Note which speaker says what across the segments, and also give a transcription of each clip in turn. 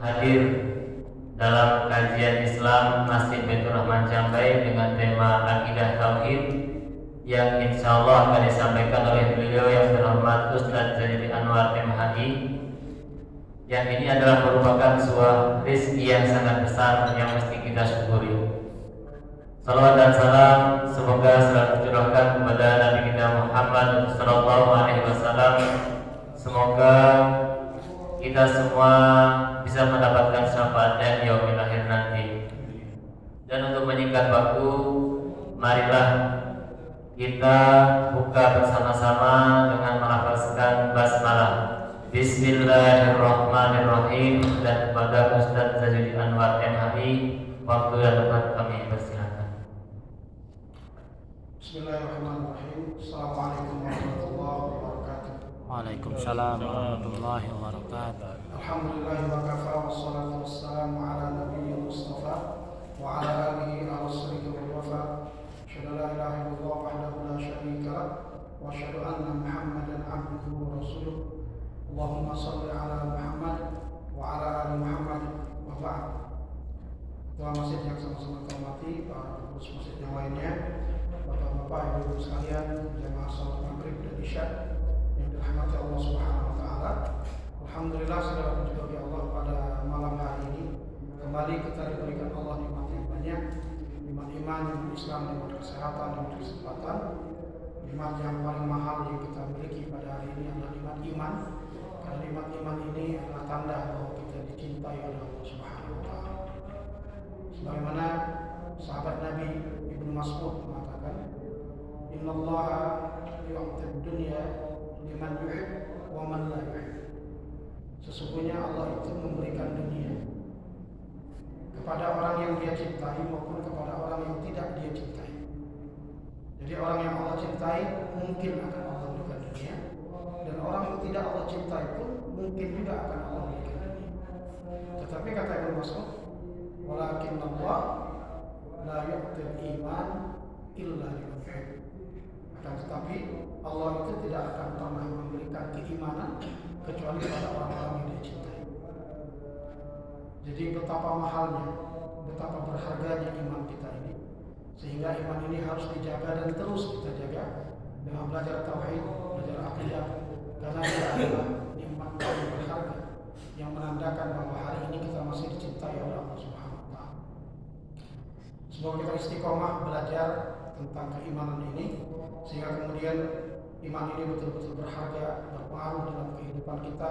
Speaker 1: hadir dalam kajian Islam Masjid Baitur Rahman Jambai dengan tema Akidah Tauhid yang insya Allah akan disampaikan oleh beliau yang terhormat Ustaz Zainuddin Anwar MHI, yang ini adalah merupakan sebuah rezeki yang sangat besar yang mesti kita syukuri. Salawat dan salam semoga selalu tercurahkan kepada Nabi kita Muhammad Sallallahu Alaihi Wasallam. Semoga kita semua bisa mendapatkan syafaatnya di yaumil akhir nanti. Dan untuk menyingkat waktu, marilah kita buka bersama-sama dengan melafazkan basmalah. Bismillahirrahmanirrahim. Dan kepada Ustaz Zainuddin Anwar MHI, waktu dan tempat kami persilakan.
Speaker 2: Bismillahirrahmanirrahim. Assalamualaikum warahmatullahi wabarakatuh.
Speaker 3: Waalaikumsalam warahmatullahi wabarakatuh.
Speaker 2: Alhamdulillah wa kafa wassalatu wassalamu ala nabiyil mustafa wa ala alihi wa sahbihi wa wafa. Asyhadu an la ilaha illallah wahdahu la syarika lah wa asyhadu anna Muhammadan abduhu wa rasuluh. Allahumma shalli ala Muhammad wa ala ali Muhammad wa ba'd. Tuan masjid yang sama-sama hormati, para pengurus masjid yang lainnya, Bapak-bapak, Ibu-ibu sekalian, jemaah salat Maghrib dan Isya yang dirahmati Allah Subhanahu wa taala. Alhamdulillah, segala puji bagi Allah pada malam hari ini kembali kita diberikan Allah nikmat yang banyak, nikmat iman, nikmat Islam, nikmat kesehatan, nikmat kesempatan. Nikmat yang paling mahal yang kita miliki pada hari ini adalah nikmat iman. Karena nikmat iman ini adalah tanda bahwa kita dicintai oleh Allah Subhanahu wa taala. Sebagaimana sahabat Nabi Ibnu Mas'ud mengatakan, "Innallaha yu'tid dunya liman yuhib wa man la yuhib." Sesungguhnya Allah itu memberikan dunia kepada orang yang dia cintai maupun kepada orang yang tidak dia cintai. Jadi orang yang Allah cintai mungkin akan Allah berikan dunia, dan orang yang tidak Allah cintai pun mungkin juga akan Allah berikan dunia. Tetapi kata Ibnu Mas'ud, "Walakin Allah la yu'til iman illa liman yuhib." Akan tetapi Allah itu tidak akan pernah memberikan keimanan kecuali pada orang-orang yang dia cintai. Jadi betapa mahalnya, betapa berharganya iman kita ini, sehingga iman ini harus dijaga dan terus kita jaga dengan belajar tauhid, belajar akidah, karena dia adalah nikmat yang berharga yang menandakan bahwa hari ini kita masih dicintai oleh Allah Subhanahu wa taala. Semoga kita istiqomah belajar tentang keimanan ini, sehingga kemudian iman ini betul-betul berharga, berpengaruh dalam kehidupan kita,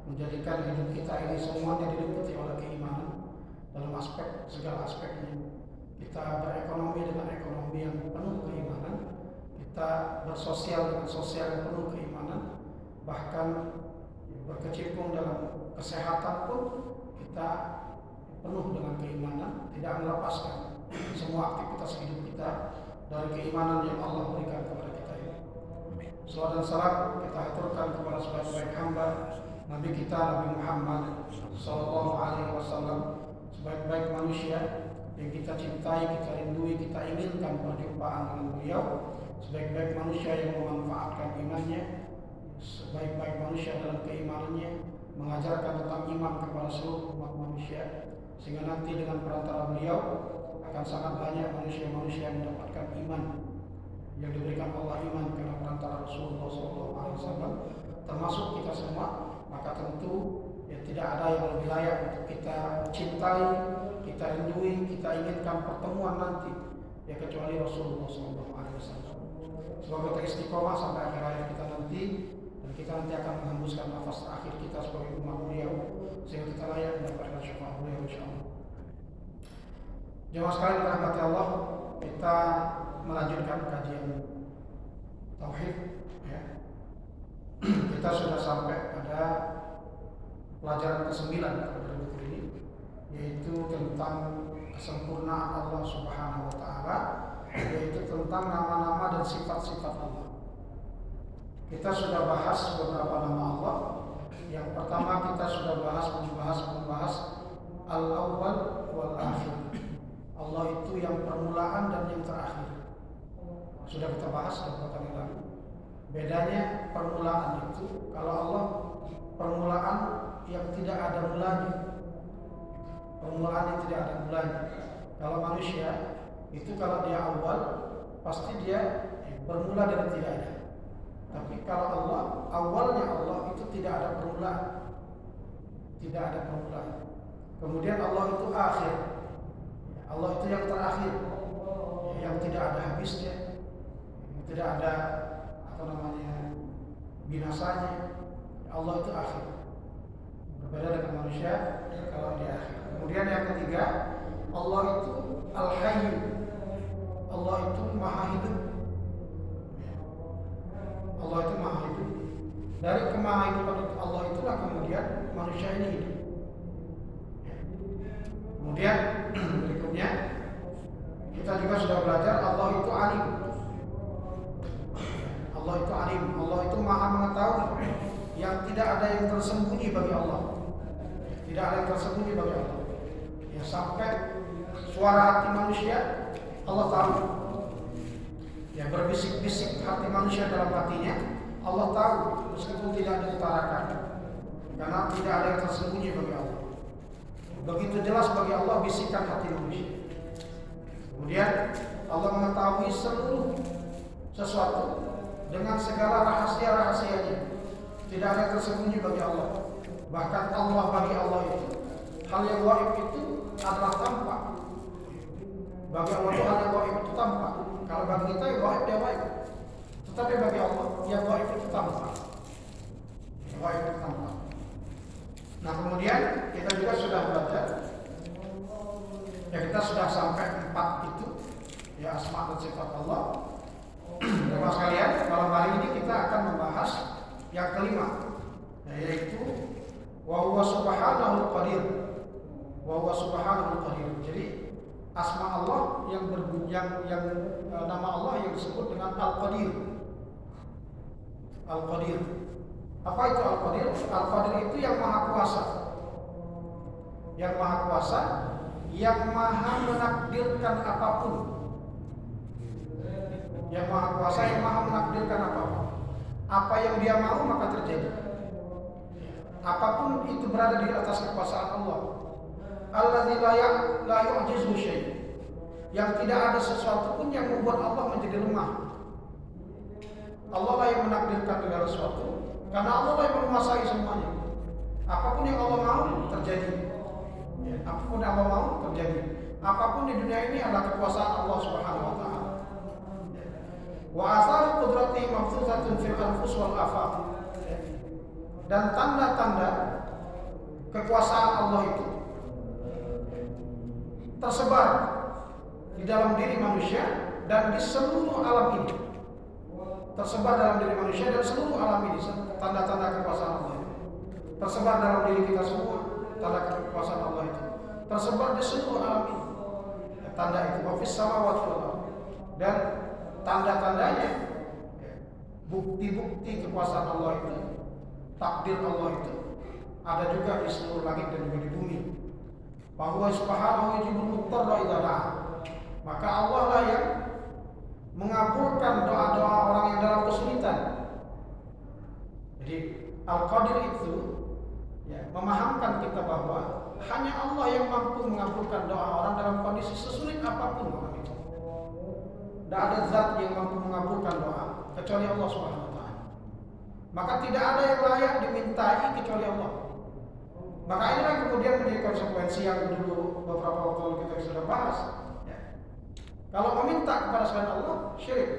Speaker 2: menjadikan hidup kita ini semuanya diliputi oleh keimanan dalam aspek, segala aspeknya. Kita berekonomi dengan ekonomi yang penuh keimanan, kita bersosial dengan sosial yang penuh keimanan, bahkan berkecimpung dalam kesehatan pun kita penuh dengan keimanan, tidak melepaskan semua aktivitas hidup kita dari keimanan yang Allah berikan kepada kita ini. Salawat dan salam kita aturkan kepada sebaik-baik hamba Nabi kita Nabi Muhammad Sallallahu Alaihi Wasallam, sebaik-baik manusia yang kita cintai, kita rindui, kita inginkan perjumpaan dengan beliau, sebaik-baik manusia yang memanfaatkan imannya, sebaik-baik manusia dalam keimanannya, mengajarkan tentang iman kepada seluruh umat manusia, sehingga nanti dengan perantara beliau akan sangat banyak manusia-manusia yang mendapatkan iman yang diberikan Allah, iman karena perantara Rasulullah SAW, termasuk kita semua. Maka tentu ya tidak ada yang lebih layak untuk kita cintai, kita rindui, kita inginkan pertemuan nanti ya kecuali Rasulullah SAW. Semoga kita istiqomah sampai akhir hayat kita nanti, dan kita nanti akan menghembuskan nafas terakhir kita sebagai umat beliau, sehingga kita layak mendapatkan syafaat beliau insyaallah. Jemaah sekalian rahmati Allah, kita melanjutkan kajian tauhid ya. Kita sudah sampai pada pelajaran ke-9 pada buku ini, yaitu tentang kesempurnaan Allah Subhanahu wa taala, yaitu tentang nama-nama dan sifat-sifat Allah. Kita sudah bahas beberapa nama Allah. Yang pertama kita sudah membahas Al-Awwal wal Akhir. Allah itu yang permulaan dan yang terakhir. Sudah kita bahas beberapa kali lalu. Bedanya permulaan itu, kalau Allah permulaan yang tidak ada mulanya, permulaannya tidak ada mulanya. Kalau manusia itu kalau dia awal pasti dia bermula dari tidak ada. Tapi kalau Allah, awalnya Allah itu tidak ada permulaan. Tidak ada permulaan. Kemudian Allah itu akhir. Allah itu yang terakhir, yang tidak ada habisnya, tidak ada binasanya. Allah itu akhir. Berbeda dengan manusia kalau dia akhir. Kemudian yang ketiga, Allah itu Al-Hayy. Allah itu Maha Hidup. Allah itu Maha Hidup. Dari kemahahidupan Allah itulah kemudian manusia ini hidup. Kemudian berikutnya kita juga sudah belajar Allah itu alim. Allah itu alim. Allah itu Maha mengetahui. Yang tidak ada yang tersembunyi bagi Allah. Tidak ada yang tersembunyi bagi Allah. Ya, sampai suara hati manusia Allah tahu. Ya, berbisik-bisik hati manusia dalam hatinya Allah tahu, meskipun tidak diutarakan. Karena tidak ada yang tersembunyi bagi Allah. Begitu jelas bagi Allah bisikan hati manusia. Kemudian Allah mengetahui seluruh sesuatu dengan segala rahasia-rahasianya. Tidak ada yang tersembunyi bagi Allah. Bahkan Allah bagi Allah itu hal yang gaib itu adalah tampak. Bagi Allah itu hal yang gaib itu tampak. Kalau bagi kita yang gaib dia gaib. Tetapi bagi Allah yang gaib itu tampak. Gaib itu tampak. Nah, kemudian kita juga sudah belajar. Ya, kita sudah sampai 4 itu, ya, asma dan sifat Allah. Teman sekalian, malam hari ini kita akan membahas yang kelima, yaitu wa huwa subhanahul qadir. Wa huwa subhanahul qadir. Jadi asma Allah yang nama Allah yang disebut dengan Al-Qadir. Al-Qadir. Apa itu Al-Qadir? Al-Qadir itu yang maha kuasa. Yang maha kuasa, yang maha menakdirkan apapun. Yang maha kuasa, yang maha menakdirkan apapun. Apa yang dia mau maka terjadi. Apapun itu berada di atas kekuasaan Allah. Allazi la yu'jizuhu syai'. Yang tidak ada sesuatu pun yang membuat Allah menjadi lemah. Allah lah yang menakdirkan segala sesuatu. Karena Allah lah yang menguasai semuanya. Apapun yang Allah mau terjadi. Ya, apapun yang Allah mau terjadi. Apapun di dunia ini adalah kekuasaan Allah Subhanahu wa taala. Wa atharu qudratihi mabthuthatun fil anfus wal afaq. Dan tanda-tanda kekuasaan Allah itu tersebar di dalam diri manusia dan di seluruh alam ini. Tersebar dalam diri manusia dan seluruh alam ini, tanda-tanda kekuasaan Allah itu. Tersebar dalam diri kita semua, tanda kekuasaan Allah itu. Tersebar di seluruh alam ini. Tanda itu wafis samawati wal ardh. Dan tanda-tandanya, bukti-bukti kekuasaan Allah itu, takdir Allah itu ada juga di seluruh langit dan juga di bumi. Bahwa subhanahu yujibul muttarra idza da'a. Maka Allah lah yang mengabulkan doa-doa orang yang dalam kesulitan. Jadi Al-Qadir itu memahamkan kita bahwa hanya Allah yang mampu mengabulkan doa orang dalam kondisi sesulit apapun orang itu. Tidak ada zat yang mampu mengabulkan doa kecuali Allah Subhanahu wa taala. Maka tidak ada yang layak dimintai kecuali Allah. Maka inilah kemudian menjadi konsekuensi yang dulu beberapa waktu lalu kita sudah bahas. Kalau meminta kepada selain Allah, syirik.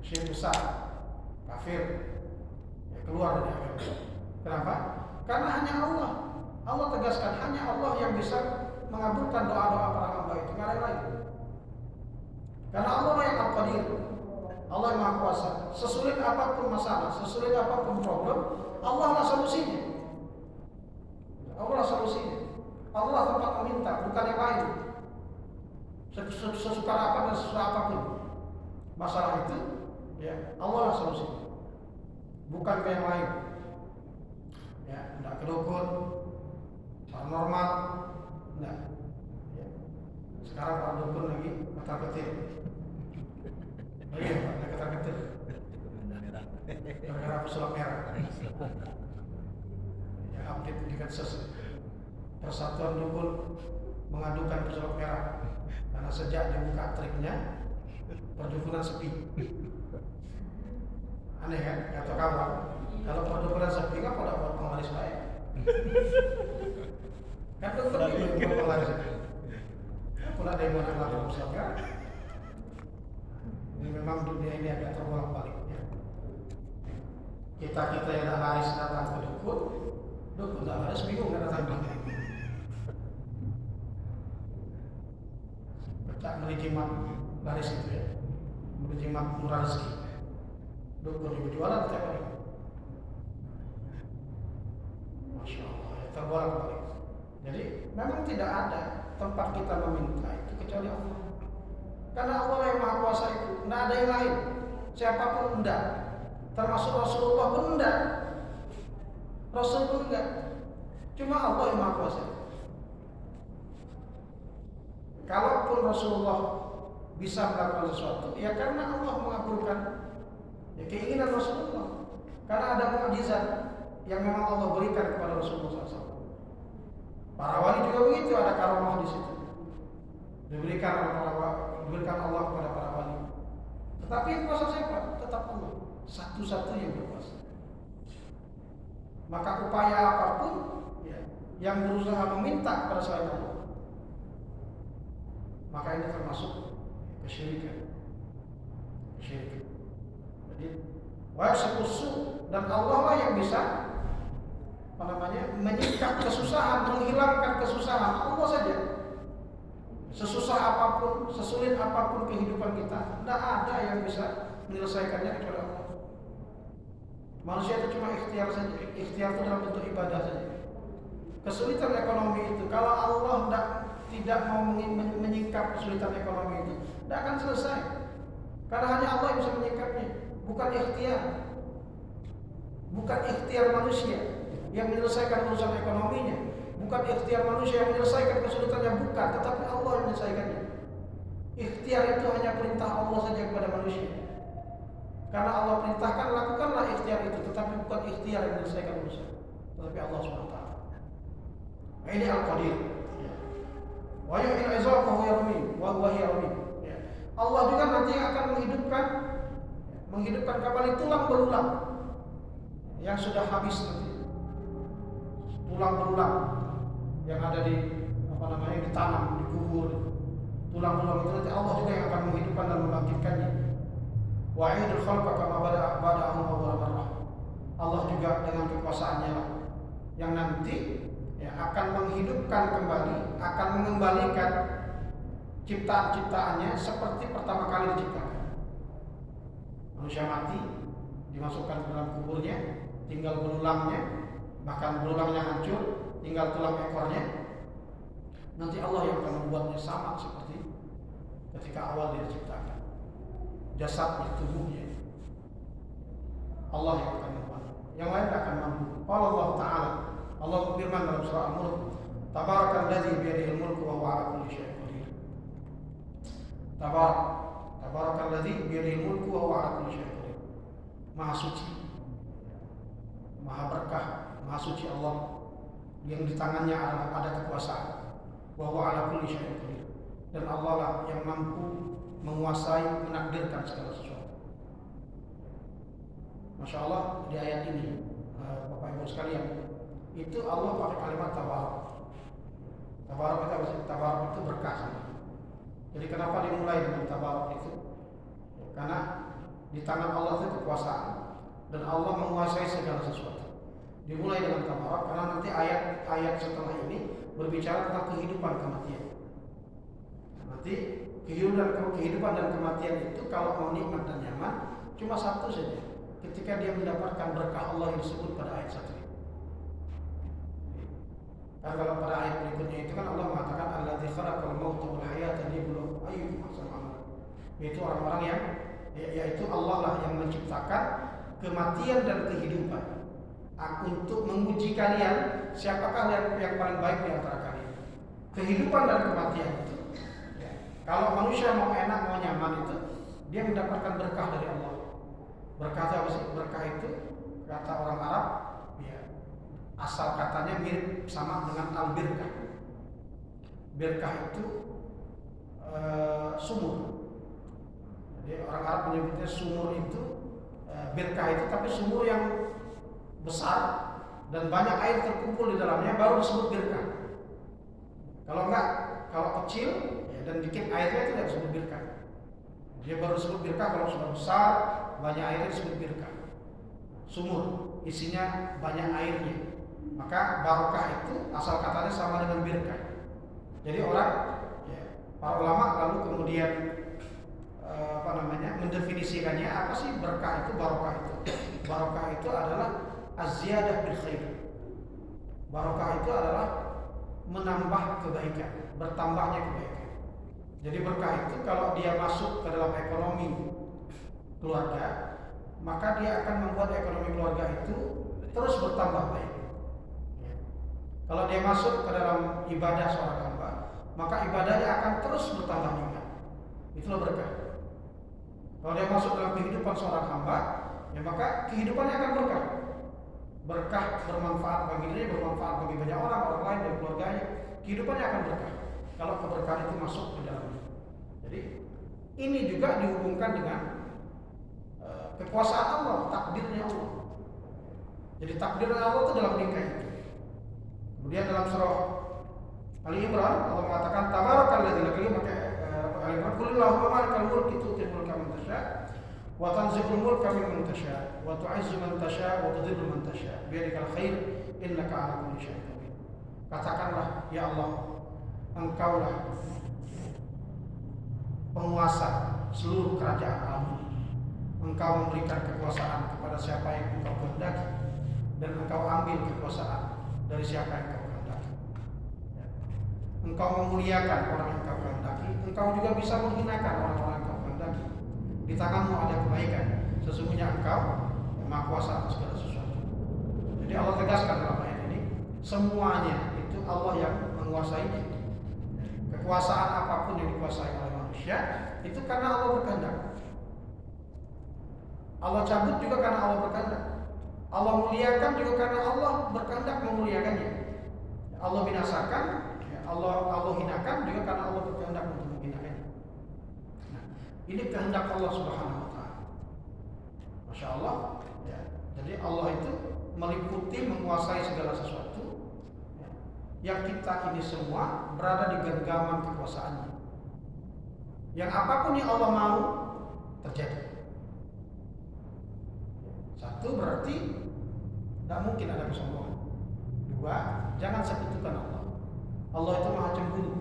Speaker 2: Syirik besar, kafir, keluar dari agama. Kenapa? Karena hanya Allah. Allah tegaskan hanya Allah yang bisa mengabulkan doa-doa para hamba itu, nggak ada yang lain. Karena Allah yang Al-Qadir, Allah yang Maha Kuasa. Sesulit apapun masalah, sesulit apapun problem, Allah lah solusinya. Allah lah solusinya. Allah lah tempat meminta, bukan yang lain. Sesuka apa dan sesuka apapun masalah itu, Allah lah solusinya. Bukan ke yang lain. Tidak ke dukun, paranormal, tidak. Sekarang para dukun lagi ketar-ketir. Oh iya, ada ketar-ketir. Gara-gara pesulap merah. Update di kasus. Persatuan Dukun mengadukan pesulap merah karena sejak dibuka triknya perdukunan sepi. Aneh kan? Kata kawan, kalau perdukunan sepi kan pada buat penglaris lain. Kan dukun itu buat penglaris. Pula ada yang melakukan pesulap merah. Ini memang dunia ini agak terbolak-balik ya. Kita yang dah laris datang ke dukun dah laris bingung dah datang ke tak melijimat laris itu ya, melijimat murah rezeki. Dukun juga jualan setiap hari. Masya Allah, ya, terbolak-balik. Jadi memang tidak ada tempat kita meminta itu kecuali Allah. Karena Allah yang Maha Kuasa itu, tidak ada yang lain. Siapapun tidak, termasuk Rasulullah pun tidak. Rasul pun tidak. Cuma Allah yang Maha Kuasa. Kalaupun Rasulullah bisa melakukan sesuatu, ya karena Allah mengabulkan ya, keinginan Rasulullah. Karena ada mukjizat yang memang Allah berikan kepada Rasulullah SAW. Para wali juga begitu, ada karamah di situ. Diberikan Allah kepada para wali. Tetapi yang kuasa siapa? Tetap Allah. Satu-satu yang berkuasa. Maka upaya apapun ya, yang berusaha meminta kepada selain Allah, maka ini termasuk kesyirikan. Jadi wajib dan Allah lah yang bisa menyingkat kesusahan, menghilangkan kesusahan. Allah saja. Sesusah apapun, sesulit apapun kehidupan kita, tidak ada yang bisa menyelesaikannya kecuali Allah. Manusia itu cuma ikhtiar saja. Ikhtiar itu dalam bentuk ibadah saja. Kesulitan ekonomi itu, kalau Allah tidak mau menyingkap kesulitan ekonomi itu, tidak akan selesai. Karena hanya Allah yang bisa menyingkapnya, bukan ikhtiar. Bukan ikhtiar manusia yang menyelesaikan urusan ekonominya. Bukan ikhtiar manusia yang menyelesaikan kesulitannya, bukan, tetapi Allah yang menyelesaikannya. Ikhtiar itu hanya perintah Allah saja kepada manusia. Karena Allah perintahkan, lakukanlah ikhtiar itu, tetapi bukan ikhtiar yang menyelesaikan urusan, tetapi Allah SWT. Ini Al-Qadir. Wa yuhyil 'idhama wa yarmim wa huwa yarmim. Allah juga nanti akan menghidupkan kembali tulang belulang yang sudah habis nanti. Tulang belulang yang ada ditanam, dikubur. Tulang-tulang itu nanti Allah juga yang akan menghidupkan dan membangkitkannya. Wa'idul khalqa kama bada'ahum awwal marrah. Allah juga dengan kekuasaannya lah yang nanti ya, akan menghidupkan kembali, akan mengembalikan ciptaan-ciptaannya seperti pertama kali diciptakan. Manusia mati, dimasukkan ke dalam kuburnya, tinggal belulangnya, bahkan belulangnya hancur, tinggal tulang ekornya. Nanti Allah yang akan membuatnya sama seperti ketika awal dia diciptakan. Jasadnya, tubuhnya, Allah yang akan membuatnya. Yang lain akan mampu. Allah Ta'ala, Allah berfirman dalam surah Al-Mulk, Tabarakalladzi biyadihil mulku wa huwa 'ala kulli syai'in qadir. Tabarakalladzi biyadihil mulku wa huwa 'ala kulli syai'in qadir. Maha suci, maha berkah, maha suci Allah yang di tangannya ada kekuasaan. Wa huwa 'ala kulli syai'in qadir. Dan Allah lah yang mampu menguasai, menakdirkan segala sesuatu. Masya Allah, di ayat ini Bapak Ibu sekalian, itu Allah pakai kalimat tabarak. Tabarak itu apa sih? Tabarak itu berkah. Jadi kenapa dimulai dengan tabarak itu? Karena di tangan Allah itu kekuasaan dan Allah menguasai segala sesuatu. Dimulai dengan tabarak karena nanti ayat-ayat setelah ini berbicara tentang kehidupan kematian. Nanti kehidupan dan kematian itu kalau mau nikmat dan nyaman cuma satu saja, ketika dia mendapatkan berkah Allah yang disebut pada ayat 1. Karena kalau pada ayat berikutnya itu kan Allah mengatakan alladzi khalaqal mauta wal hayata liyabluwakum ayyukum ahsanu amala. Yaitu orang-orang yang yaitu Allah lah yang menciptakan kematian dan kehidupan untuk menguji kalian siapakah yang paling baik di antara kalian. Kehidupan dan kematian itu kalau manusia mau enak, mau nyaman itu, dia mendapatkan berkah dari Allah. Berkah apa sih? Berkah itu kata orang Arab, ya, asal katanya mirip sama dengan al-birkah. Birkah itu sumur. Jadi orang Arab menyebutnya sumur itu birkah itu, tapi sumur yang besar dan banyak air terkumpul di dalamnya baru disebut birkah. Kalau enggak, kalau kecil ya, dan dikit airnya tidak disebut birkah. Dia baru disebut birkah kalau sudah besar, banyak airnya disebut birkah. Sumur isinya banyak airnya, maka barokah itu asal katanya sama dengan birkah. Jadi orang, ya, para ulama lalu kemudian mendefinisikannya apa sih berkah itu, barokah itu. Barokah itu adalah az-ziyadah bil khair. Barokah itu adalah menambah kebaikan, bertambahnya kebaikan. Jadi berkah itu kalau dia masuk ke dalam ekonomi keluarga, maka dia akan membuat ekonomi keluarga itu terus bertambah baik. Kalau dia masuk ke dalam ibadah seorang hamba, maka ibadahnya akan terus bertambah juga. Itulah berkah. Kalau dia masuk dalam kehidupan seorang hamba, ya maka kehidupannya akan berkah. Berkah bermanfaat bagi dirinya, bermanfaat bagi banyak orang lain dan keluarganya. Kehidupannya akan berkah kalau keberkahan itu masuk ke dalamnya. Jadi ini juga dihubungkan dengan kekuasaan Allah, takdirnya Allah. Jadi takdir Allah itu dalam nikah itu. Kemudian dalam surah Ali Imran Allah mengatakan tabarakalladzi lagi pakai Ali Imran qulillahumma malikal mulki tu'til mulka man tasha wa tanzi'ul mulka mimman tasha wa tu'izzu man tasha wa tudhillu man tasha biyadikal khair innaka 'ala kulli syai'in qadir. Katakanlah ya Allah, Engkaulah penguasa seluruh kerajaan alam ini. Engkau memberikan kekuasaan kepada siapa yang Engkau kehendaki dan Engkau ambil kekuasaan dari siapa yang Engkau kehendaki. Engkau memuliakan orang yang Engkau kehendaki, Engkau juga bisa menghinakan orang-orang yang Engkau kehendaki. Di tanganmu ada kebaikan, sesungguhnya Engkau yang Maha Kuasa atas segala sesuatu. Jadi Allah tegaskan dalam ayat ini, semuanya itu Allah yang menguasainya. Kekuasaan apapun yang dikuasai oleh manusia itu karena Allah berkehendak. Allah cabut juga karena Allah berkehendak. Allah muliakan juga karena Allah berkehendak memuliakannya. Allah binasakan, Allah hinakan juga karena Allah berkehendak untuk menghinakannya. Nah, ini kehendak Allah Subhanahu wa taala. Masya Allah, ya. Jadi Allah itu meliputi, menguasai segala sesuatu. Ya. Yang kita ini semua berada di genggaman kekuasaannya. Yang apapun yang Allah mau terjadi. Satu, berarti tidak mungkin ada kesombongan. Dua, jangan sekutukan Allah. Allah itu maha cemburu.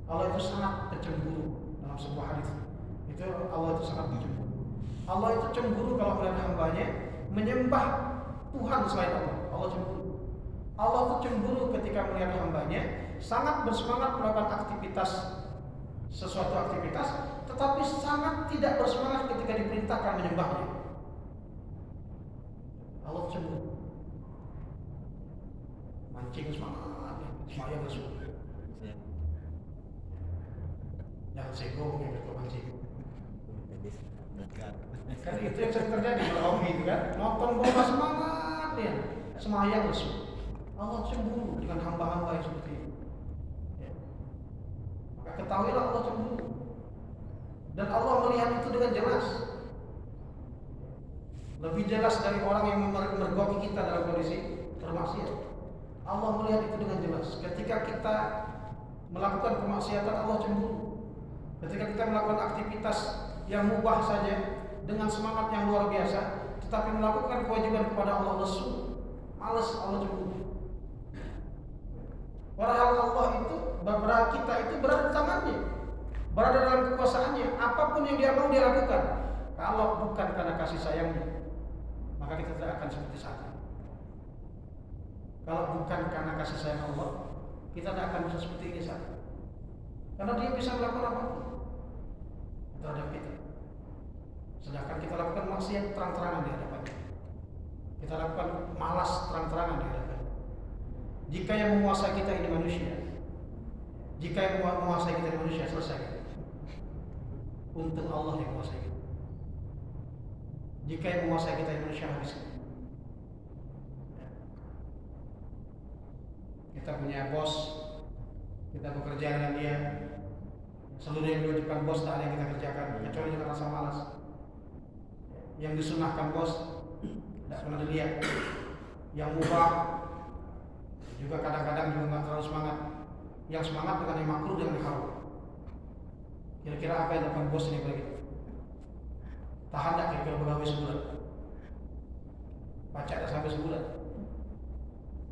Speaker 2: Allah itu sangat pencemburu. Dalam sebuah hadis itu Allah itu sangat pencemburu. Allah itu cemburu kalau melihat hambanya menyembah Tuhan selain Allah. Allah cemburu. Allah itu cemburu ketika melihat hambanya sangat bersemangat melakukan sesuatu aktivitas, tetapi sangat tidak bersemangat ketika diperintahkan menyembahnya. Allah cemburu. Mancing semangat, semayang lesu. Jangan segong yang berkau mancing. Kan itu yang sering terjadi kalau hobi itu kan, nonton bola semangat dia, semayang lesu. Allah cemburu dengan hamba-hamba yang seperti itu. Ya. Maka ketahuilah Allah cemburu. Dan Allah melihat itu dengan jelas. Lebih jelas dari orang yang mergoki kita dalam kondisi bermaksiat. Allah melihat itu dengan jelas. Ketika kita melakukan kemaksiatan, Allah cemburu. Ketika kita melakukan aktivitas yang mubah saja dengan semangat yang luar biasa, tetapi melakukan kewajiban kepada Allah lesu, malas, Allah cemburu. Padahal Allah itu, kita itu berada di tangannya, berada dalam kekuasaannya. Apapun yang Dia mau Dia lakukan. Kalau bukan karena kasih sayangnya, maka kita tidak akan seperti saat ini. Kalau bukan karena kasih sayang Allah, kita tidak akan bisa seperti ini saat ini. Karena Dia bisa melakukan apapun terhadap kita. Sedangkan kita lakukan maksiat terang-terangan di hadapannya. Kita lakukan malas terang-terangan di hadapannya. Jika yang menguasai kita ini manusia, jika yang menguasai kita ini manusia, selesai. Untuk Allah yang menguasai kita. Jika yang menguasai kita ini manusia, habis. kita punya bos, kita bekerja dengan dia, seluruh yang diwajibkan bos tak ada yang kita kerjakan kecuali dengan rasa malas. Yang disunahkan bos tidak pernah dilihat, yang mubah juga kadang-kadang juga nggak terlalu semangat. Yang semangat dengan yang makruh dengan yang haram. Kira-kira apa yang dilakukan bos ini bagi kita? Tahan tak kira-kira pegawai sebulan? Pajak tak sampai sebulan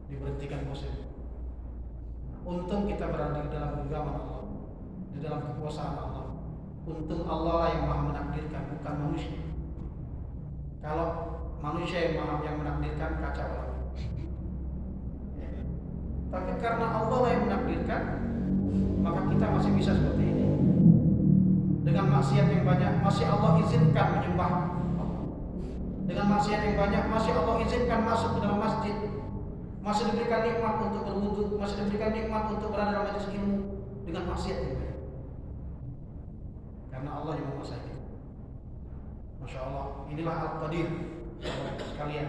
Speaker 2: diberhentikan bos ini. Untung kita berada di dalam genggaman Allah, di dalam kekuasaan Allah. Untung Allah lah yang maha menakdirkan, bukan manusia. Kalau manusia yang menakdirkan, kacau lagi. Tapi karena Allah lah yang menakdirkan, maka kita masih bisa seperti ini. Dengan maksiat yang banyak, masih Allah izinkan menyembah Allah. Dengan maksiat yang banyak, masih Allah izinkan masuk ke dalam masjid. Masih diberikan nikmat untuk berwudu, masih diberikan nikmat untuk berada dalam majelis ilmu. Dengan maksiat yang banyak. Karena Allah yang menguasai kita. Masya Allah, inilah Al-Qadir sekalian.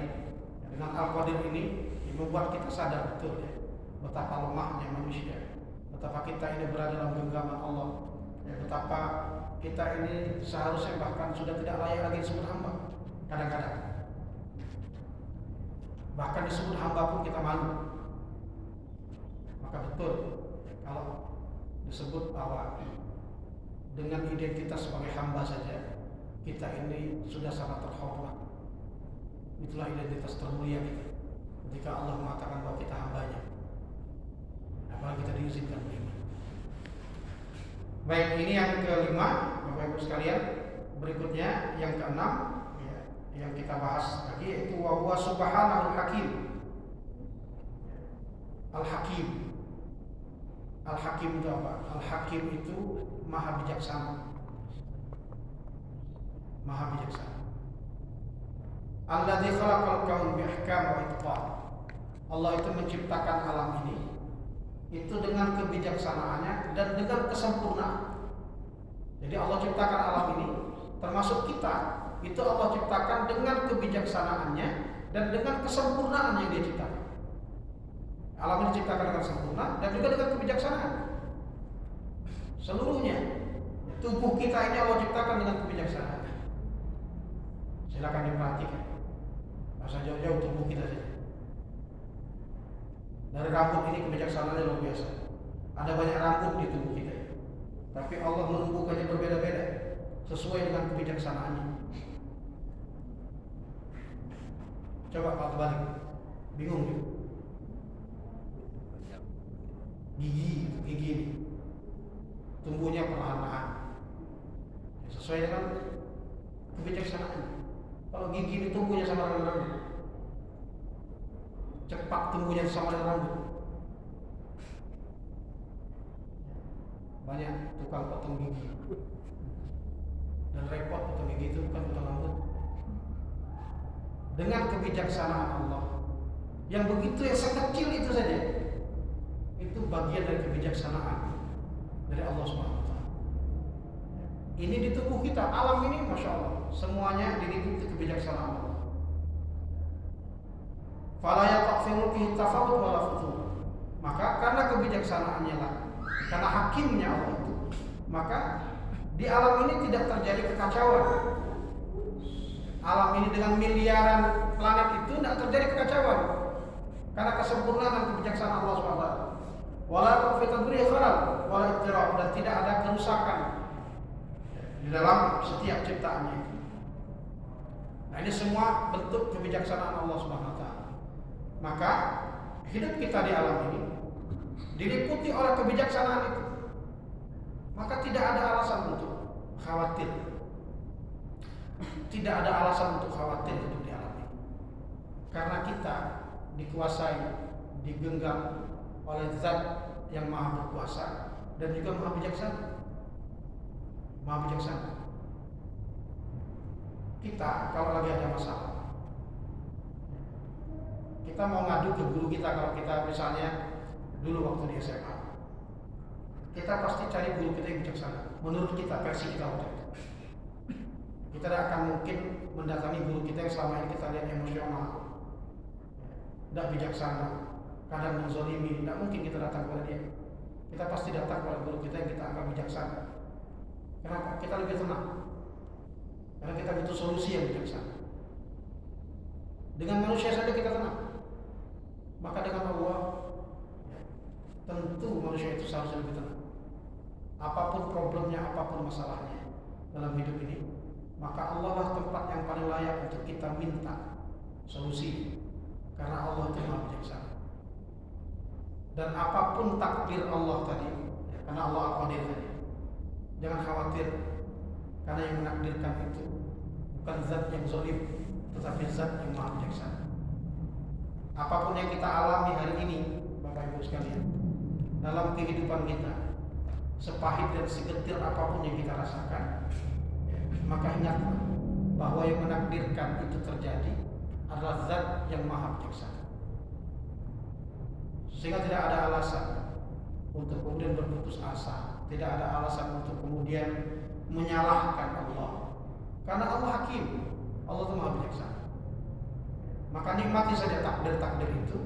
Speaker 2: Dengan Al-Qadir ini membuat kita sadar betul ya, betapa lemahnya manusia, betapa kita ini berada dalam genggaman Allah, ya, betapa kita ini seharusnya bahkan sudah tidak layak lagi disebut hamba. Kadang-kadang bahkan disebut hamba pun kita malu. Maka betul kalau disebut bahwa dengan identitas sebagai hamba saja kita ini sudah sangat terhormat. Itulah identitas termulia kita. Ketika Allah mengatakan bahwa kita hambanya, apalagi kita diizinkan beriman. Baik, ini yang kelima, Bapak Ibu sekalian. Berikutnya yang keenam, ya, yang kita bahas lagi yaitu wa huwa subhanahul hakim. Al-Hakim. Al-Hakim itu apa? Al-Hakim itu maha bijaksana. Maha bijaksana. Alladzi khalaqal kaun bi ahkam wa itqan. Allah itu menciptakan alam ini itu dengan kebijaksanaannya dan dengan kesempurnaan. Jadi Allah ciptakan alam ini termasuk kita, itu Allah ciptakan dengan kebijaksanaannya dan dengan kesempurnaan yang Dia ciptakan. Alam ini diciptakan dengan sempurna dan juga dengan kebijaksanaan. Seluruhnya. Tubuh kita ini Allah ciptakan dengan kebijaksanaan. Silakan diperhatikan. Masa jauh-jauh tubuh kita saja. Dari rambut ini kebijaksanaannya luar biasa. Ada banyak rambut di tubuh kita, tapi Allah menumbuhkannya berbeda-beda sesuai dengan kebijaksanaannya. Coba kalau terbalik, bingung ya? Gigi ini tumbuhnya perlahan-lahan sesuai dengan kebijaksanaannya. Kalau gigi ini tumbuhnya sama dengan rambut, cepat tumbuhnya sama dengan rambut. Banyak tukang potong gigi dan repot potong gigi itu bukan potong rambut. Dengan kebijaksanaan Allah yang begitu yang sekecil itu saja, itu bagian dari kebijaksanaan dari Allah SWT. Ini di tubuh kita, alam ini Masya Allah, semuanya diliputi kebijaksanaan Allah. Fala yaqfiru fi tafawut wala futur. Maka karena kebijaksanaannya lah, karena hakimnya Allah itu, maka di alam ini tidak terjadi kekacauan. Alam ini dengan miliaran planet itu tidak terjadi kekacauan karena kesempurnaan dan kebijaksanaan Allah SWT. Wala fi tadbiri khalal wala ittirab, dan tidak ada kerusakan di dalam setiap ciptaannya itu. Nah, ini semua bentuk kebijaksanaan Allah SWT. Maka hidup kita di alam ini diliputi oleh kebijaksanaan itu. Maka tidak ada alasan untuk khawatir. Tidak ada alasan untuk khawatir hidup di alam ini. Karena kita dikuasai, digenggam oleh Zat yang maha berkuasa dan juga maha bijaksana. Maha bijaksana. Kita kalau lagi ada masalah, kita mau ngadu ke guru kita. Kalau kita misalnya dulu waktu di SMA, kita pasti cari guru kita yang bijaksana. Menurut kita, versi kita waktu itu. Kita tidak akan mungkin mendatangi guru kita yang selama ini kita lihat emosional, tidak bijaksana. kadang menzolimi, tidak mungkin kita datang kepada dia. Kita pasti datang kepada guru kita yang kita anggap bijaksana. Kenapa? Kita lebih tenang. Karena kita butuh solusi yang bijaksana. Dengan manusia saja kita tenang. Maka dengan Allah, tentu manusia itu seharusnya lebih tenang. Apapun problemnya, apapun masalahnya dalam hidup ini, maka Allah lah tempat yang paling layak untuk kita minta solusi. Karena Allah itu Maha Bijaksana. Dan apapun takdir Allah tadi, karena Allah Al-Qadir tadi, jangan khawatir, karena yang menakdirkan itu bukan zat yang zalim, tetapi zat yang Maha Bijaksana. Apapun yang kita alami hari ini, Bapak Ibu sekalian, dalam kehidupan kita, sepahit dan segetir apapun yang kita rasakan, maka ingatlah bahwa yang menakdirkan itu terjadi adalah zat yang Maha Bijaksana. Sehingga tidak ada alasan untuk kemudian berputus asa, tidak ada alasan untuk kemudian menyalahkan Allah, karena Allah Hakim, Allah itu Maha Bijaksana. Maka nikmati saja takdir-takdir itu,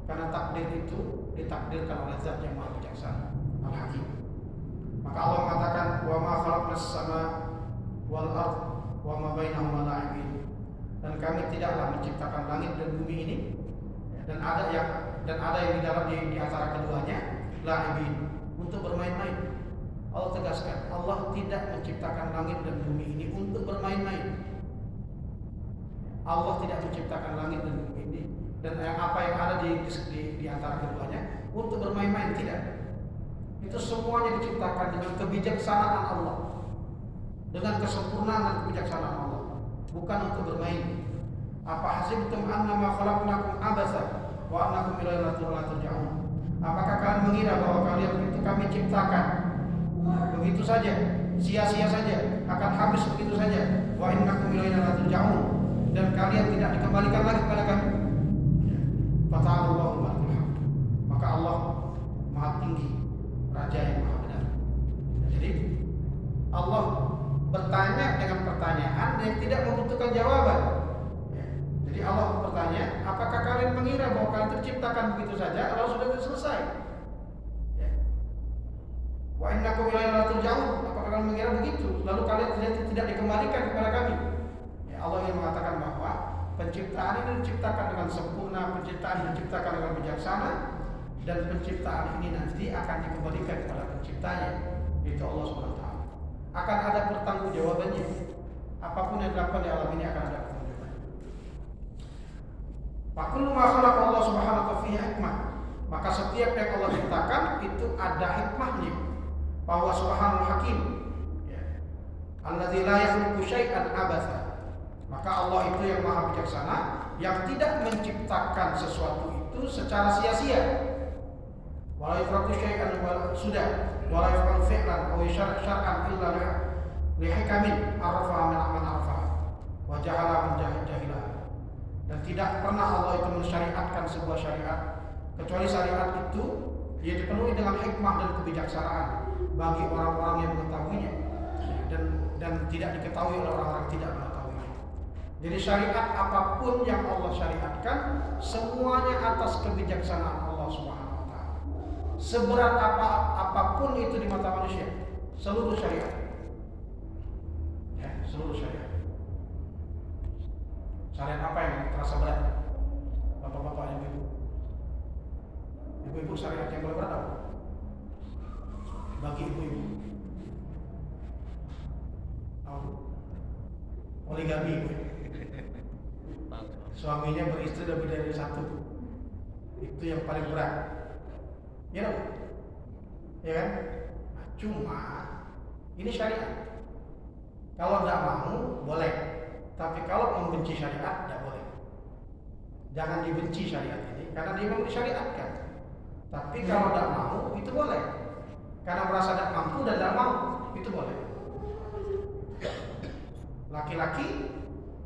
Speaker 2: karena takdir itu ditakdirkan oleh zat yang Maha Bijaksana, Al-Hakim. Maka Allah mengatakan, wa ma khalaqnas sama wal ard wa ma bainahuma la'ibin. Dan kami tidaklah menciptakan langit dan bumi ini, dan ada yang di dalam di antara keduanya la'ibin, untuk bermain-main. Allah tegaskan, Allah tidak menciptakan langit dan bumi ini untuk bermain-main. Allah tidak menciptakan langit dan bumi ini dan apa yang ada di antara keduanya untuk bermain-main, tidak. Itu semuanya diciptakan dengan kebijaksanaan Allah, dengan kesempurnaan dan kebijaksanaan Allah, bukan untuk bermain. Apa hasibtum annama khalaqnakum abasa wa annakum ilaina la turja'un. Apakah kalian mengira bahwa kalian itu kami ciptakan begitu saja, sia-sia saja, akan habis begitu saja? Wa innakum ilaina la turja'un, dan kalian tidak dikembalikan lagi kepada kami. Fata'allahu malikul hamd. Maka Allah Maha Tinggi, Raja yang Maha Benar. Jadi Allah bertanya dengan pertanyaan yang tidak membutuhkan jawaban. Jadi Allah bertanya, apakah kalian mengira bahwa kalian terciptakan begitu saja lalu sudah selesai? Wa innakum ilaina la turja'un. Apakah kalian mengira begitu lalu kalian tidak dikembalikan kepada kami? Allah yang mengatakan bahwa penciptaan ini diciptakan dengan sempurna, penciptaan diciptakan dengan bijaksana, dan penciptaan ini nanti akan dikembalikan kepada penciptanya, yaitu Allah SWT. Akan ada pertanggungjawabannya. Apapun yang dilakukan di alam ini akan ada pertanggungjawabannya. Fakullu ma khalaqa Allah Subhanahu wa fihi hikmah. Maka setiap yang Allah ciptakan itu ada hikmahnya. Bahwa Subhanul Hakim, alladzi la yakhluqu syai'an abatsa. Maka Allah itu yang Maha Bijaksana, yang tidak menciptakan sesuatu itu secara sia-sia. Wala yafraku syai'an wala yaf'alu fi'lan aw syar'an illa li hikamin arafa min aman arafa wa jahala min jahilah. Dan tidak pernah Allah itu mensyariatkan sebuah syariat kecuali syariat itu dia dipenuhi dengan hikmah dan kebijaksanaan bagi orang-orang yang mengetahuinya, dan tidak diketahui oleh orang-orang yang tidak mengetahui. Jadi syariat apapun yang Allah syariatkan, semuanya atas kebijaksanaan Allah Subhanahu wa Ta'ala. Seberat apapun itu di mata manusia, seluruh syariat, seluruh syariat. Syariat apa yang terasa berat? Bapak-bapak, ibu-ibu, ibu-ibu, syariat yang paling berat apa? Bagi ibu-ibu, poligami, suaminya beristri lebih dari satu, itu yang paling berat, ya dong, ya kan? Cuma ini syariat. Kalau tidak mau boleh, tapi kalau membenci syariat tidak boleh. Jangan dibenci syariat ini karena dia memang disyariatkan. Tapi kalau tidak mau itu boleh, karena merasa tidak mampu dan tidak mau itu boleh. Laki-laki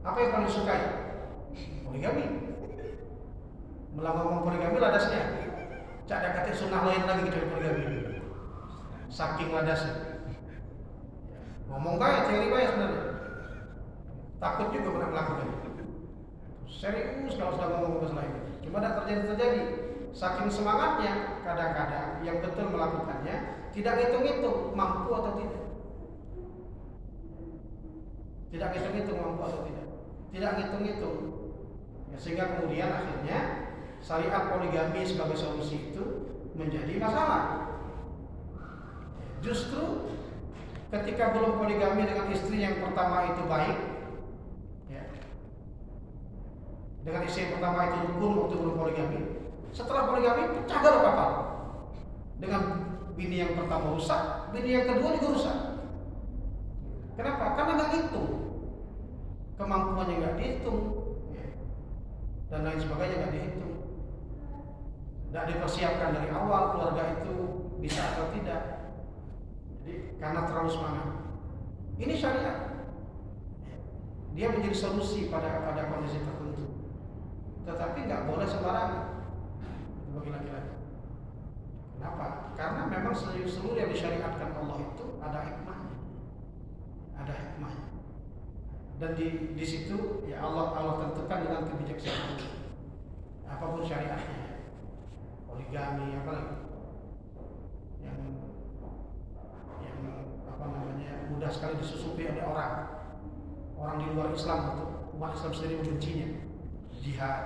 Speaker 2: apa yang paling sukai? Poligami. Ngomong poligami ladasnya. Cak ada kata sunnah lain lagi kecuali poligami. Saking ladasnya. Ngomong kaya teori kaya sebenarnya. Takut juga pernah melakukan. Serius kalau sudah ngomong masalah ini. Cuma tidak terjadi. saking semangatnya kadang-kadang yang betul melakukannya tidak hitung-hitung mampu atau tidak. Tidak hitung-hitung mampu atau tidak. Tidak hitung-hitung. Ya, sehingga kemudian akhirnya syariat poligami sebagai solusi itu menjadi masalah. Justru ketika belum poligami dengan istri yang pertama itu baik, ya, dengan istri yang pertama itu rukun waktu belum poligami, setelah poligami pecah galau kapal. Dengan bini yang pertama rusak, bini yang kedua juga rusak. Kenapa? Karena nggak hitung, kemampuannya nggak dihitung, ya, dan lain sebagainya nggak dihitung, nggak dipersiapkan dari awal keluarga itu bisa atau tidak. Jadi karena terlalu semangat. Ini syariat. Dia menjadi solusi pada kondisi tertentu. Tetapi nggak boleh sembarangan bagi laki-laki. Kenapa? Karena memang seluruh yang disyariatkan Allah itu ada hikmahnya. Ada hikmahnya. Dan di situ ya Allah tentukan dengan kebijaksanaan. Apapun syariatnya. Poligami apa lagi? Yang mudah sekali disusupi oleh orang di luar Islam, untuk umat Islam sendiri membencinya. Jihad.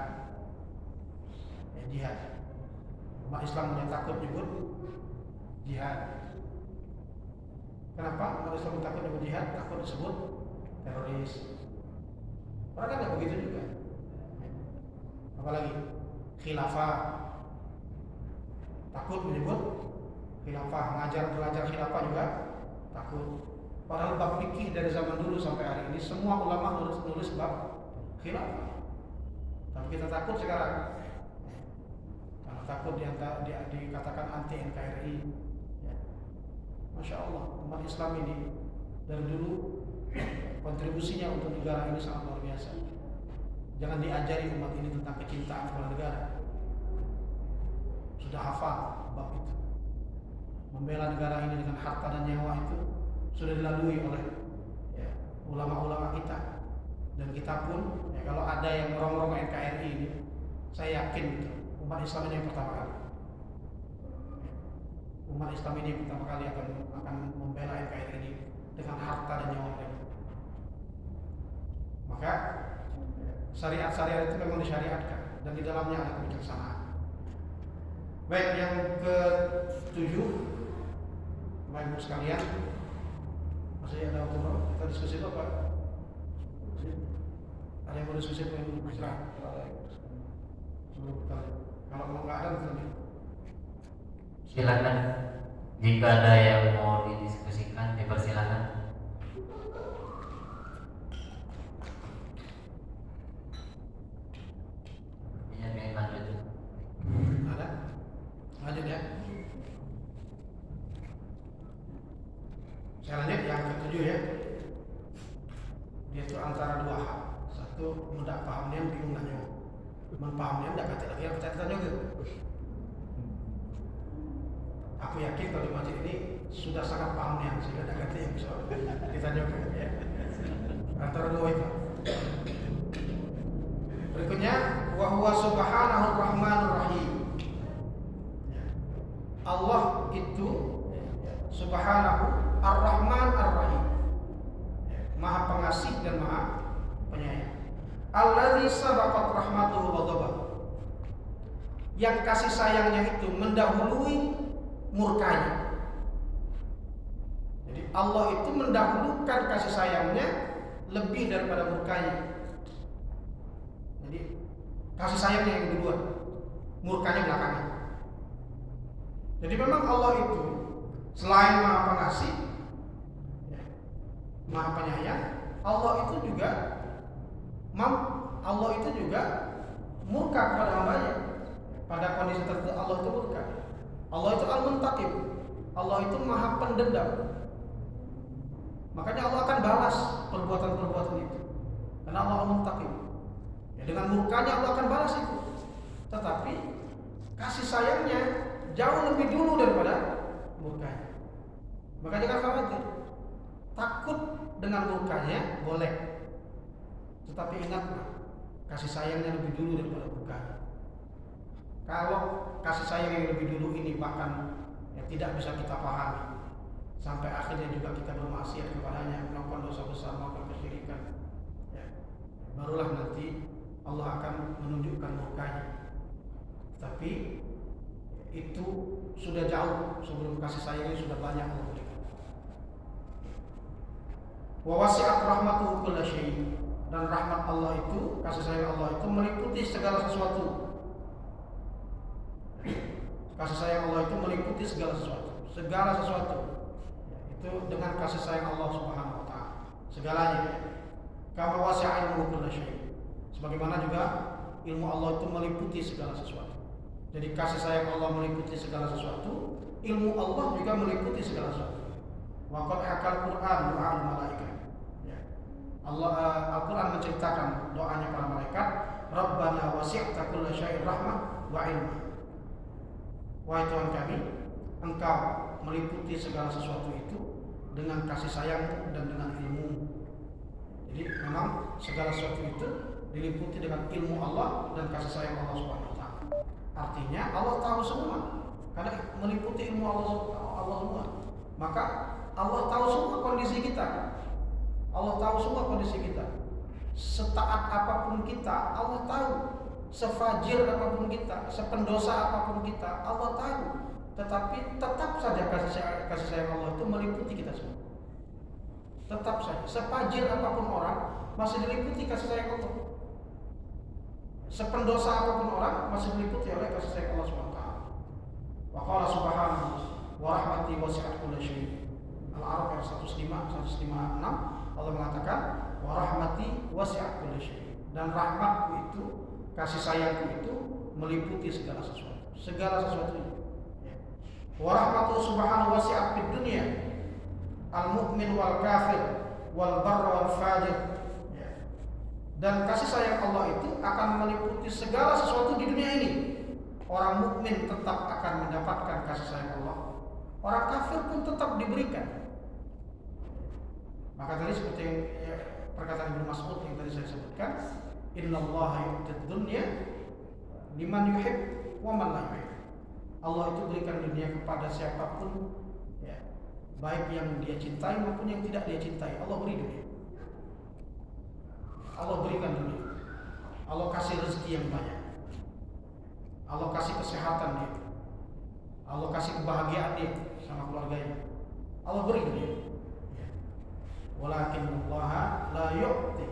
Speaker 2: Umat Islam mulai takut nyebut jihad. Kenapa? Umat Islam takut nyebut jihad, takut disebut teroris. Orang kan tidak begitu juga. Apalagi khilafah, takut menyebut khilafah, belajar khilafah juga takut. Padahal bab fikih dari zaman dulu sampai hari ini semua ulama nulis bab khilafah. Tapi kita takut sekarang. Karena takut dikatakan anti NKRI. Ya. Masya Allah, umat Islam ini dari dulu kontribusinya untuk negara ini sangat luar biasa. Jangan diajari umat ini tentang kecintaan kepada negara. Sudah hafal bab itu. Membela negara ini dengan harta dan nyawa itu sudah dilalui oleh ya, ulama-ulama kita. Dan kita pun ya, kalau ada yang merongrong NKRI ini, saya yakin gitu, umat Islam ini yang pertama kali. Umat Islam ini yang pertama kali akan membela NKRI ini dengan harta dan nyawa mereka. Maka syariat-syariat itu memang disyariatkan dan di dalamnya ada kebijaksanaan. Baik, yang ke-7, Bapak Ibu sekalian, masih ada waktu berapa? Kita diskusi apa? Ada yang mau diskusi apa yang berbicara? Sebelum kita, kalau nggak ada kita lanjut.
Speaker 1: Silakan, jika ada yang mau didiskusikan, dipersilakan. Ya, lanjut.
Speaker 2: Ada? Lanjut ya. Saya lanjut yang ke-7 ya. Dia itu antara dua hal. Satu, mudah pahamnya, bingung nanya. Mempahamnya, tidak kata lagi, yang kata juga. Aku yakin kalau di masjid ini sudah sangat pahamnya, sehingga tidak kata yang bisa ditanya ya. Antara dua itu. Berikutnya, wa huwa subhanahu rahmanur rahim. Allah itu subhanahu ar-rahman ar-rahim, maha pengasih dan maha penyayang. Alladzi sabaqat rahmatuhu ghadabah, yang kasih sayangnya itu mendahului murkanya. Jadi Allah itu mendahulukan kasih sayangnya lebih daripada murkanya. Jadi kasih sayangnya yang duluan, murkanya belakangan. Jadi memang Allah itu selain maha pengasih, maha penyayang, Allah itu juga murka kepada hambanya. Pada kondisi tertentu Allah itu murka. Allah itu al-muntaqim, Allah itu maha pendendam. Makanya Allah akan balas perbuatan-perbuatan itu, karena Allah al-muntaqim. Ya, dengan murkanya Allah akan balas itu. Tetapi kasih sayangnya jauh lebih dulu daripada murkanya. Maka jangan khawatir. Takut dengan murkanya boleh, tetapi ingatlah kasih sayangnya lebih dulu daripada murkanya. Kalau kasih sayang yang lebih dulu ini bahkan tidak bisa kita pahami, sampai akhirnya juga kita bermaksiat kepadanya, melakukan dosa besar, melakukan kesyirikan, barulah nanti Allah akan menunjukkan murkanya. Tapi itu sudah jauh sebelum kasih sayangnya sudah banyak Allah berikan. Wa wasi'at rahmatuhu kulla syai', dan rahmat Allah itu, kasih sayang Allah itu meliputi segala sesuatu. Kasih sayang Allah itu meliputi segala sesuatu. Segala sesuatu itu dengan kasih sayang Allah Subhanahu wa taala. Segalanya. Kama wasi'a ilmuhu kulla syai'. Sebagaimana juga ilmu Allah itu meliputi segala sesuatu. Jadi kasih sayang Allah meliputi segala sesuatu, ilmu Allah juga meliputi segala sesuatu. Wa qad hakal Qur'an doa malaikat. Allah Al-Qur'an menceritakan doanya para malaikat, Rabbana wasi'ta kulla syai'in rahmah wa ilma. Wahai Tuhan kami, Engkau meliputi segala sesuatu itu dengan kasih sayang dan dengan ilmu. Jadi memang segala sesuatu itu diliputi dengan ilmu Allah dan kasih sayang Allah Subhanahu wa taala. Artinya Allah tahu semua. Karena meliputi ilmu Allah semua. Maka Allah tahu semua kondisi kita. Allah tahu semua kondisi kita. Setaat apapun kita, Allah tahu. Sefajir apapun kita, sependosa apapun kita, Allah tahu. Tetapi tetap saja kasih sayang Allah itu meliputi kita semua. Tetap saja, sefajir apapun orang masih diliputi kasih sayang Allah. Sependosa apapun orang masih diliputi oleh kasih sayang Allah SWT. Wa qala subhanahu wa rahmati wasi'at kulla syai'. Al-A'raf ayat 105, 156 Allah mengatakan wa rahmati wasi'at kulla syai'. Dan rahmatku itu, kasih sayangku itu meliputi segala sesuatu. Segala sesuatunya. Wa rahmatu subhanahu wasi'at fid dunya al-mu'min wal kafir wal barra wal fajir. Dan kasih sayang Allah itu akan meliputi segala sesuatu di dunia ini. Orang mukmin tetap akan mendapatkan kasih sayang Allah. Orang kafir pun tetap diberikan. Maka tadi seperti yang perkataan Ibnu Mas'ud yang tadi saya sebutkan, innallaha yu'tid dunya liman yuhib wa man la yuhib. Allah itu berikan dunia kepada siapapun, baik yang dia cintai maupun yang tidak dia cintai. Allah beri dunia. Allah berikan dunia. Allah kasih rezeki yang banyak. Allah kasih kesehatan dia. Allah kasih kebahagiaan dia sama keluarganya. Allah beri dunia. Walakin Allah la yu'ti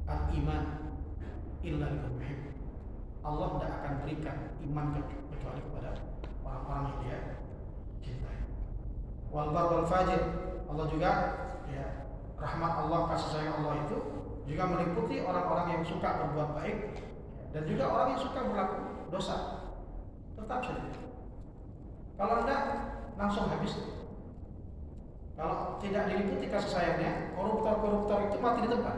Speaker 2: al-iman illa liman yuhib. Allah tidak akan berikan iman kecuali kepada orang-orang yang dia cintai. Wal bar wal fajir, Allah juga rahmat Allah, kasih sayang Allah itu juga meliputi orang-orang yang suka berbuat baik dan juga orang yang suka berlaku dosa. Tetap saja. Kalau tidak, langsung habis. Kalau tidak diliputi kasih sayangnya, koruptor-koruptor itu mati di tempat.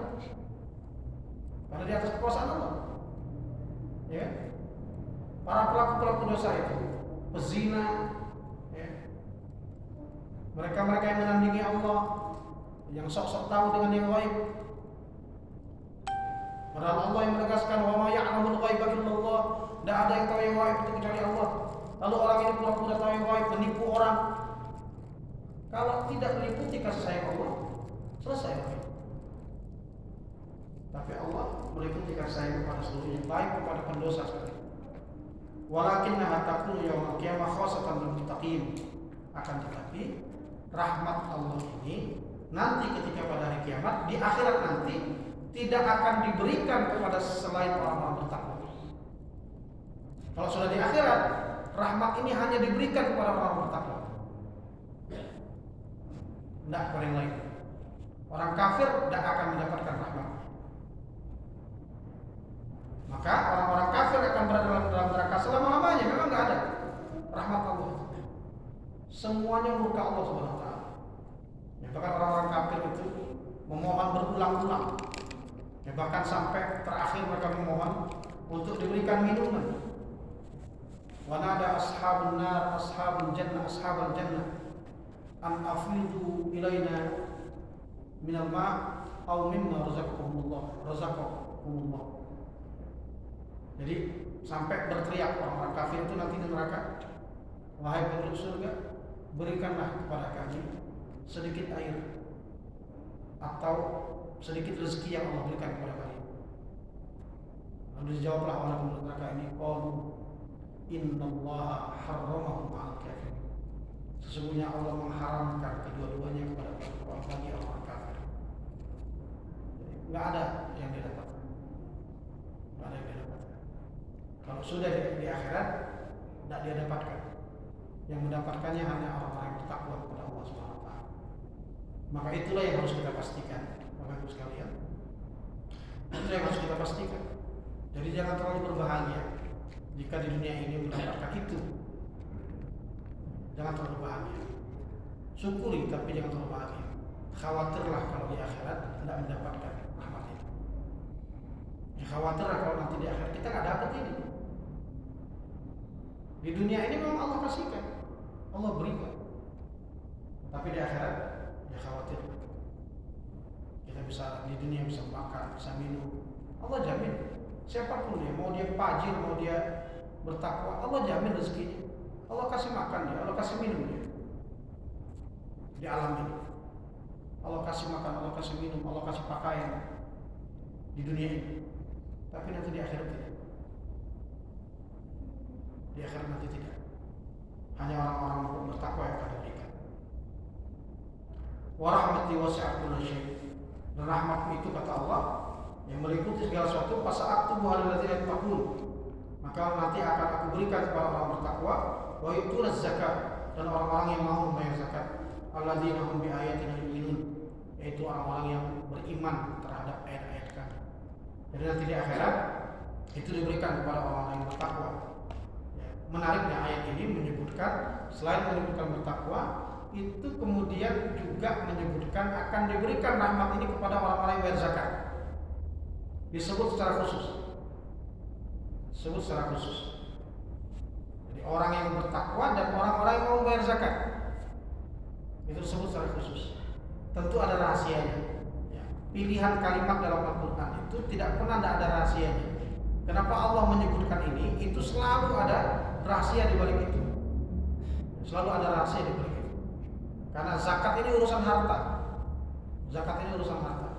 Speaker 2: Karena di atas kekuasaan Allah. Ya. Para pelaku-pelaku dosa itu, pezina, mereka-mereka yang menandingi Allah, yang sok-sok tahu dengan yang gaib. Padahal Allah yang menegaskan wa ma ya'lamul ghaiba illallah, tidak ada yang tahu yang gaib itu kecuali Allah. Lalu orang ini pura-pura tahu yang gaib, menipu orang. Kalau tidak meliputi kasih sayang Allah, selesai gaib. Tapi Allah meliputi kasih sayang kepada seluruhnya, baik kepada pendosa sekali. Walakinnaha takunu yaumil qiyamah khassatan lil muttaqin. Akan tetapi rahmat Allah ini nanti ketika pada hari kiamat di akhirat nanti tidak akan diberikan kepada selain orang-orang bertakwa. Kalau sudah di akhirat, rahmat ini hanya diberikan kepada orang-orang bertakwa, tidak kepada yang lain. Orang kafir tidak akan mendapatkan rahmat. Maka orang-orang kafir akan berada dalam neraka selama-lamanya. Memang tidak ada rahmat Allah. Semuanya murka Allah Subhanahu wa taala. Bahkan orang-orang kafir itu memohon berulang-ulang. Bahkan sampai terakhir mereka memohon untuk diberikan minuman. Wa nada ashabun nar ashabul jannah an afidu ilaina minal ma' aw mimma razaqakumullah. Jadi sampai berteriak orang-orang kafir itu nanti di neraka, wahai penduduk surga, berikanlah kepada kami sedikit air atau sedikit rezeki yang Allah berikan kepada kalian. Lalu dijawablah oleh penduduk neraka ini, qalu innallaha harramahu 'alal kafirin. Sesungguhnya Allah mengharamkan kedua-duanya kepada bagi orang kafir. Enggak ada yang dia dapatkan. Enggak ada yang dia dapatkan. Kalau sudah di akhirat, tidak dia dapatkan. Yang mendapatkannya hanya orang-orang yang bertakwa kepada Allah Subhanahu wa taala. Maka itulah yang harus kita pastikan, Bapak Ibu sekalian. Itu yang harus kita pastikan. Jadi jangan terlalu berbahagia jika di dunia ini mendapatkan itu. Jangan terlalu bahagia. Syukuri tapi jangan terlalu bahagia. Khawatirlah kalau di akhirat tidak mendapatkan rahmat itu. Ya, khawatirlah kalau nanti di akhirat kita nggak dapat ini. Di dunia ini memang Allah kasihkan, Allah berikan. Tapi di akhirat ya khawatir. Kita bisa di dunia bisa makan, bisa minum. Allah jamin. Siapapun dia, mau dia fajir, mau dia bertakwa, Allah jamin rezekinya. Allah kasih makan dia, Allah kasih minum dia. Di alam ini Allah kasih makan, Allah kasih minum, Allah kasih pakaian di dunia ini. Tapi nanti di akhirat tidak. Di akhirat nanti tidak. Hanya orang-orang bertakwa yang akan diberikan. Wa rahmati wasi'at kulli syai'. Dan rahmatku itu kata Allah yang meliputi segala sesuatu, fasa'aktubu 'alal ladzina yattaqun. Maka nanti akan aku berikan kepada orang bertakwa, wa yu'tuna zakat, dan orang-orang yang mau membayar zakat, alladzina hum bi ayatina yu'minun, yaitu orang-orang yang beriman terhadap ayat-ayat kami. Jadi nanti di akhirat itu diberikan kepada orang-orang yang bertakwa. Ya, menariknya ayat ini menyebutkan, selain menyebutkan bertakwa, itu kemudian juga menyebutkan akan diberikan rahmat ini kepada orang-orang yang bayar zakat. Disebut secara khusus. Disebut secara khusus. Jadi orang yang bertakwa dan orang-orang yang mau bayar zakat itu disebut secara khusus. Tentu ada rahasianya. Ya. Pilihan kalimat dalam Al-Quran itu tidak pernah ada rahasianya. Kenapa Allah menyebutkan ini? Itu selalu ada rahasia di balik itu. Selalu ada rahasia di balik itu. Karena zakat ini urusan harta. Zakat ini urusan harta.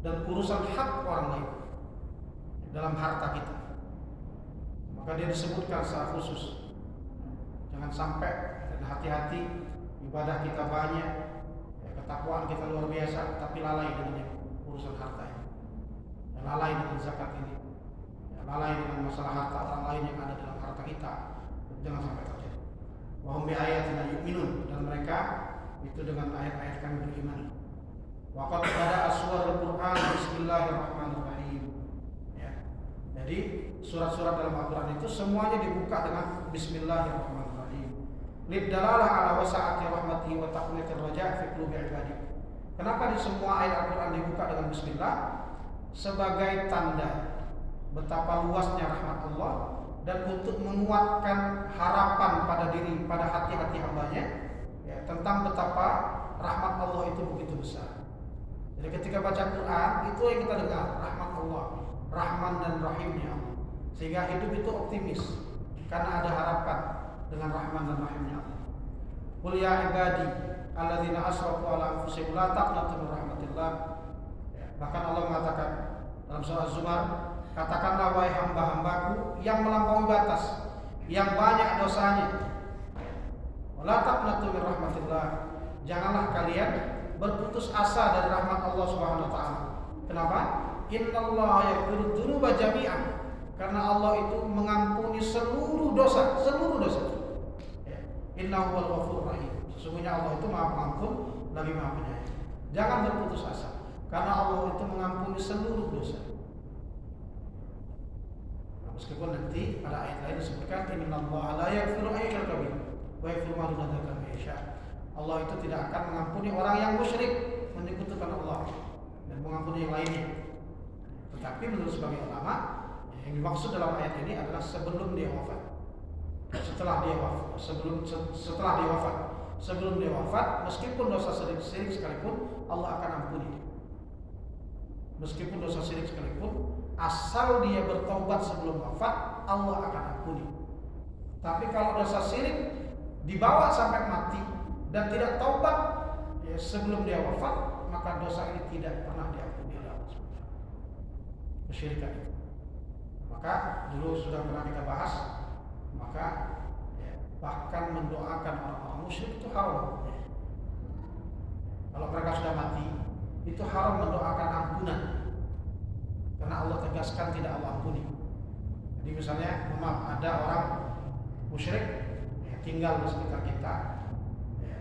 Speaker 2: Dan urusan hak orang lain dalam harta kita. Maka dia disebutkan secara khusus. Jangan sampai, dan hati-hati, ibadah kita banyak, ya, ketakwaan kita luar biasa, tapi lalai dengan urusan harta ini, ya, lalai dengan zakat ini, ya, lalai dengan masalah harta orang lain yang ada dalam harta kita. Jangan sampai terjadi. Wa hum bi ayatina yu'minun, dan mereka itu dengan ayat-ayat kami beriman. Wa qad bada'a suwarul Qur'an bismillahirrahmanirrahim. Ya. Jadi surat-surat dalam Al-Qur'an itu semuanya dibuka dengan bismillahirrahmanirrahim. Lidalalah ala wasa'ati rahmatihi wa taqwiyatir raja' fi qulubi ibadihi. Kenapa di semua ayat Al-Qur'an dibuka dengan bismillah? Sebagai tanda betapa luasnya rahmat Allah dan untuk menguatkan harapan pada diri, pada hati-hati hambanya, ya, tentang betapa rahmat Allah itu begitu besar. Jadi ketika baca Quran, itu yang kita dengar, rahmat Allah, Rahman dan Rahimnya Allah. Sehingga hidup itu optimis karena ada harapan dengan Rahman dan Rahimnya Allah. Qul ya ibadi alladzina asrafu ala anfusihim la taqnatu min rahmatillah. Bahkan Allah mengatakan dalam surah Az-Zumar, katakanlah wahai hamba-hambaku yang melampaui batas, yang banyak dosanya, la taqnatu min rahmatillah. Janganlah kalian berputus asa dari rahmat Allah Subhanahu wa taala. Kenapa? Innallaha yaghfiru dzunuba jami'an. Karena Allah itu mengampuni seluruh dosa, seluruh dosa. Ya. Innahu wal ghafurur rahim. Sesungguhnya Allah itu Maha Pengampun lagi Maha Penyayang. Jangan berputus asa karena Allah itu mengampuni seluruh dosa. Nah, meskipun nanti pada ayat lain disebutkan innallaha la yaghfiru an yushraka bihi wa yaghfiru ma duna dzalika liman yasha. Allah itu tidak akan mengampuni orang yang musyrik, menyekutukan Allah, dan mengampuni yang lainnya. Tetapi menurut sebagian ulama, yang dimaksud dalam ayat ini adalah sebelum dia wafat. Setelah dia wafat, sebelum dia wafat, meskipun dosa syirik sekalipun, Allah akan ampuni. Meskipun dosa syirik sekalipun, asal dia bertaubat sebelum wafat, Allah akan ampuni. Tapi kalau dosa syirik dibawa sampai mati dan tidak taubat ya, sebelum dia wafat, maka dosa ini tidak pernah diampuni oleh Allah SWT. Kesyirikan itu. Maka dulu sudah pernah kita bahas, maka ya, bahkan mendoakan orang-orang musyrik itu haram. Kalau mereka sudah mati, itu haram mendoakan ampunan, karena Allah tegaskan tidak Allah ampuni. Jadi misalnya, maaf, ada orang musyrik ya, tinggal di sekitar kita, ya,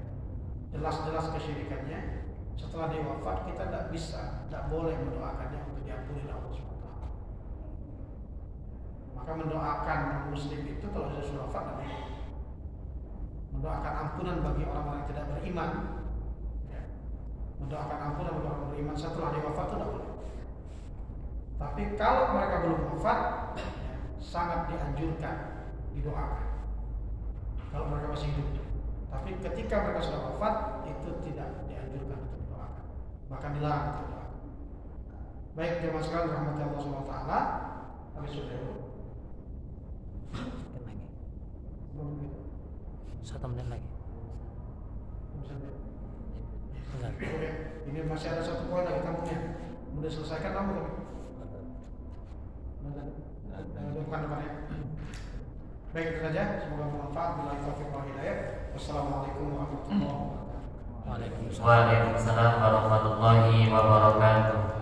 Speaker 2: jelas-jelas kesyirikannya. Setelah dia wafat, kita tidak boleh mendoakannya untuk diampuni oleh Allah SWT. Maka mendoakan muslim itu kalau dia sudah wafat, tidak boleh. Mendoakan ampunan bagi orang-orang yang tidak beriman, ya, mendoakan ampunan bagi orang beriman setelah dia wafat itu tidak boleh. Tapi kalau mereka belum wafat, ya, sangat dianjurkan didoakan. Kalau mereka masih hidup. Tapi ketika mereka sudah wafat, itu tidak dianjurkan untuk didoakan, bahkan dilarang untuk didoakan. Baik, jemaah sekalian rahmati Allah SWT. Habis sudah dulu.
Speaker 3: Satu menit lagi.
Speaker 2: Oke, ini masih ada satu poin lagi tamunya. Sudah selesaikan tamu kan? Depan-depannya. Baik, itu saja. Semoga bermanfaat. Billahi taufiq wal hidayah. Wassalamualaikum warahmatullahi wabarakatuh.
Speaker 3: Waalaikumsalam.
Speaker 1: Waalaikumsalam warahmatullahi wabarakatuh.